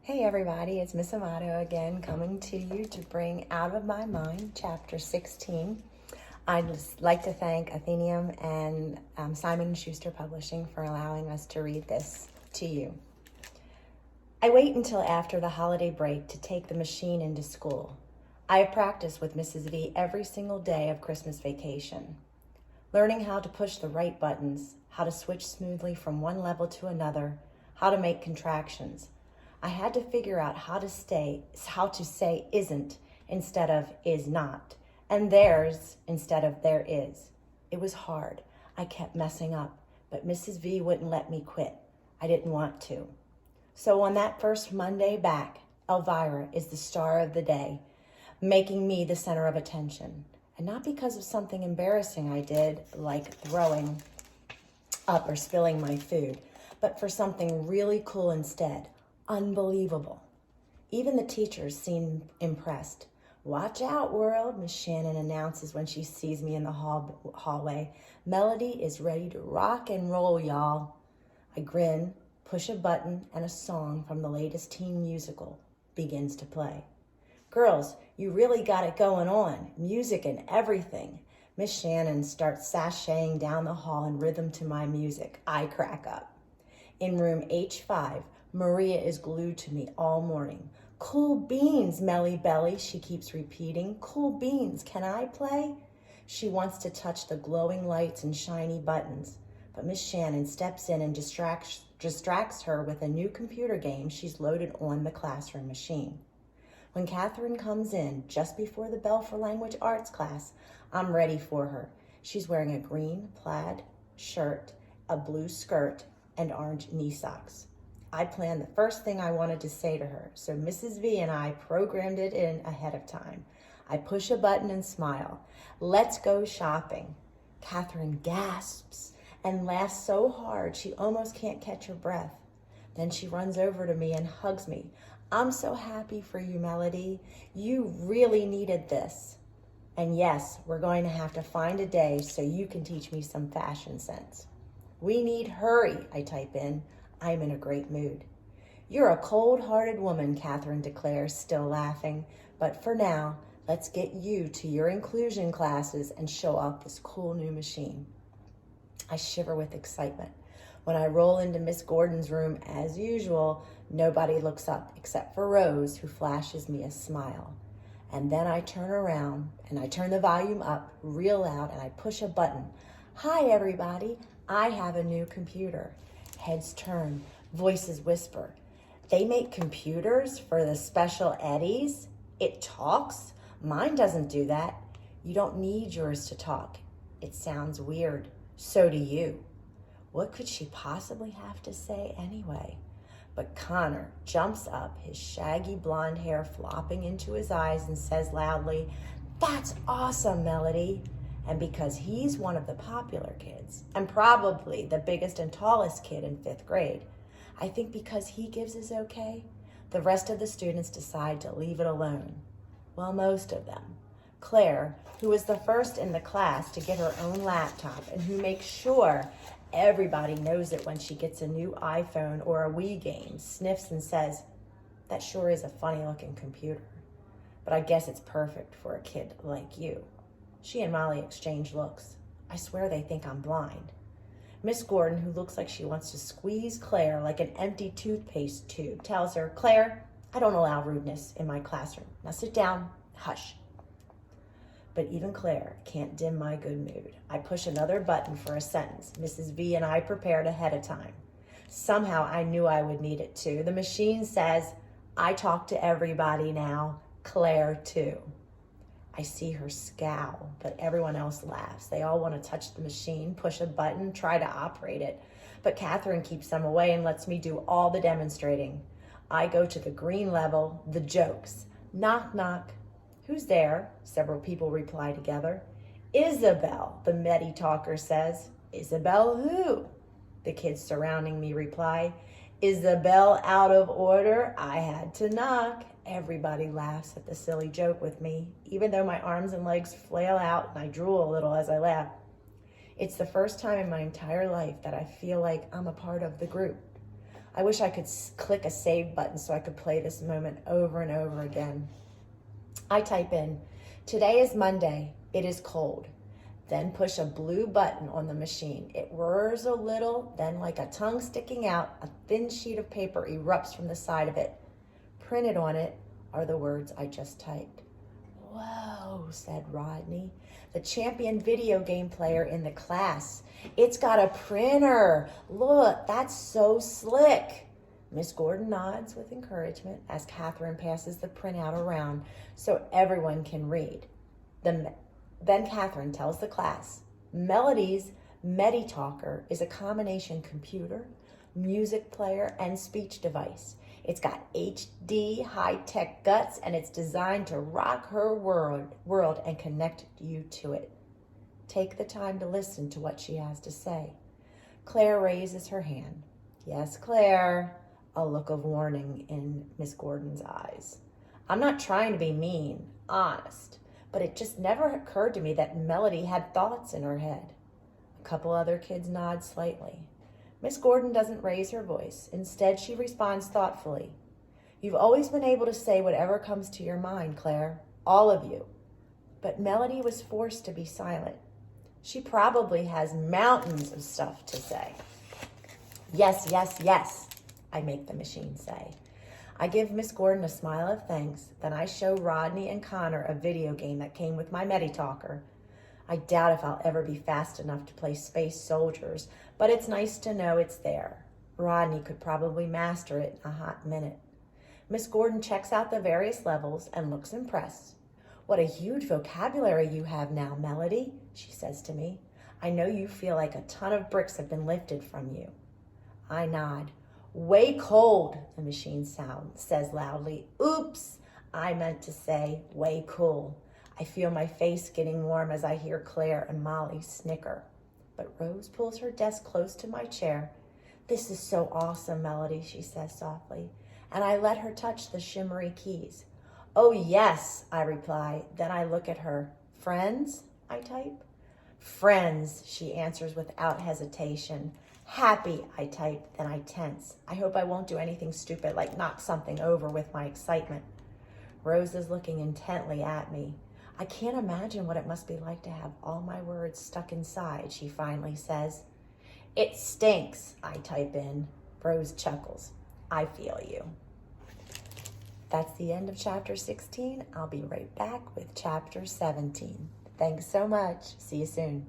Hey everybody, it's Miss Amato again, coming to you to bring Out of My Mind, Chapter 16. I'd just like to thank Atheneum and Simon & Schuster Publishing for allowing us to read this to you. I wait until after the holiday break to take the machine into school. I have practiced with Mrs. V every single day of Christmas vacation. Learning how to push the right buttons, how to switch smoothly from one level to another, how to make contractions. I had to figure out how to say isn't instead of is not, and there's instead of there is. It was hard. I kept messing up, but Mrs. V wouldn't let me quit. I didn't want to. So on that first Monday back, Elvira is the star of the day, making me the center of attention. And not because of something embarrassing I did, like throwing up or spilling my food, but for something really cool instead. Unbelievable. Even the teachers seem impressed. "Watch out, world," Miss Shannon announces when she sees me in the hallway. "Melody is ready to rock and roll, y'all." I grin, push a button, and a song from the latest teen musical begins to play. "Girls, you really got it going on. Music and everything." Miss Shannon starts sashaying down the hall in rhythm to my music. I crack up. In room H5, Maria is glued to me all morning. "Cool beans, Melly Belly," she keeps repeating. "Cool beans, can I play?" She wants to touch the glowing lights and shiny buttons, but Miss Shannon steps in and distracts her with a new computer game she's loaded on the classroom machine. When Catherine comes in just before the bell for language arts class, I'm ready for her. She's wearing a green plaid shirt, a blue skirt, and orange knee socks. I planned the first thing I wanted to say to her, so Mrs. V and I programmed it in ahead of time. I push a button and smile. "Let's go shopping." Catherine gasps and laughs so hard she almost can't catch her breath. Then she runs over to me and hugs me. "I'm so happy for you, Melody. You really needed this. And yes, we're going to have to find a day so you can teach me some fashion sense." "We need hurry," I type in. I'm in a great mood. "You're a cold-hearted woman," Catherine declares, still laughing. "But for now, let's get you to your inclusion classes and show off this cool new machine." I shiver with excitement. When I roll into Miss Gordon's room, as usual, nobody looks up except for Rose, who flashes me a smile. And then I turn around and I turn the volume up real loud and I push a button. "Hi, everybody. I have a new computer." Heads turn, voices whisper. "They make computers for the special eddies? It talks? Mine doesn't do that." "You don't need yours to talk. It sounds weird. So do you." What could she possibly have to say anyway? But Connor jumps up, his shaggy blonde hair flopping into his eyes, and says loudly, "That's awesome, Melody." And because he's one of the popular kids, and probably the biggest and tallest kid in 5th grade, I think because he gives his okay, the rest of the students decide to leave it alone. Well, most of them. Claire, who was the first in the class to get her own laptop and who makes sure everybody knows it when she gets a new iPhone or a Wii game, sniffs and says, "That sure is a funny-looking computer. But I guess it's perfect for a kid like you." She and Molly exchange looks. I swear they think I'm blind. Miss Gordon, who looks like she wants to squeeze Claire like an empty toothpaste tube, tells her, "Claire, I don't allow rudeness in my classroom. Now sit down, hush." But even Claire can't dim my good mood. I push another button for a sentence Mrs. V and I prepared ahead of time. Somehow I knew I would need it too. The machine says, "I talk to everybody now, Claire too." I see her scowl, but everyone else laughs. They all want to touch the machine, push a button, try to operate it. But Catherine keeps them away and lets me do all the demonstrating. I go to the green level, the jokes. Knock, knock. "Who's there?" Several people reply together. "Isabel," the Medi talker says. "Isabel who?" The kids surrounding me reply. "Isabel out of order. I had to knock." Everybody laughs at the silly joke with me, even though my arms and legs flail out and I drool a little as I laugh. It's the first time in my entire life that I feel like I'm a part of the group. I wish I could click a save button so I could play this moment over and over again. I type in, today is Monday, it is cold. Then push a blue button on the machine. It whirs a little, then like a tongue sticking out, a thin sheet of paper erupts from the side of it. Printed on it are the words I just typed. Whoa, said Rodney, the champion video game player in the class. It's got a printer. Look, that's so slick. Miss Gordon nods with encouragement as Catherine passes the printout around so everyone can read. Then Catherine tells the class, Melody's MediTalker is a combination computer, music player, and speech device. It's got HD high-tech guts, and it's designed to rock her world and connect you to it. Take the time to listen to what she has to say. Claire raises her hand. Yes, Claire. A look of warning in Miss Gordon's eyes. I'm not trying to be mean, honest, but it just never occurred to me that Melody had thoughts in her head. A couple other kids nod slightly. Miss Gordon doesn't raise her voice. Instead, she responds thoughtfully. You've always been able to say whatever comes to your mind, Claire, all of you. But Melody was forced to be silent. She probably has mountains of stuff to say. Yes, yes, yes, I make the machine say. I give Miss Gordon a smile of thanks, then I show Rodney and Connor a video game that came with my MediTalker. I doubt if I'll ever be fast enough to play Space Soldiers, but it's nice to know it's there. Rodney could probably master it in a hot minute. Miss Gordon checks out the various levels and looks impressed. What a huge vocabulary you have now, Melody, she says to me. I know you feel like a ton of bricks have been lifted from you. I nod. Way cold, the machine says loudly. Oops, I meant to say way cool. I feel my face getting warm as I hear Claire and Molly snicker. But Rose pulls her desk close to my chair. This is so awesome, Melody, she says softly, and I let her touch the shimmery keys. Oh, yes, I reply. Then I look at her. Friends, I type. Friends, she answers without hesitation. Happy, I type, then I tense. I hope I won't do anything stupid like knock something over with my excitement. Rose is looking intently at me. I can't imagine what it must be like to have all my words stuck inside, she finally says. It stinks, I type in. Rose chuckles. I feel you. That's the end of chapter 16. I'll be right back with chapter 17. Thanks so much. See you soon.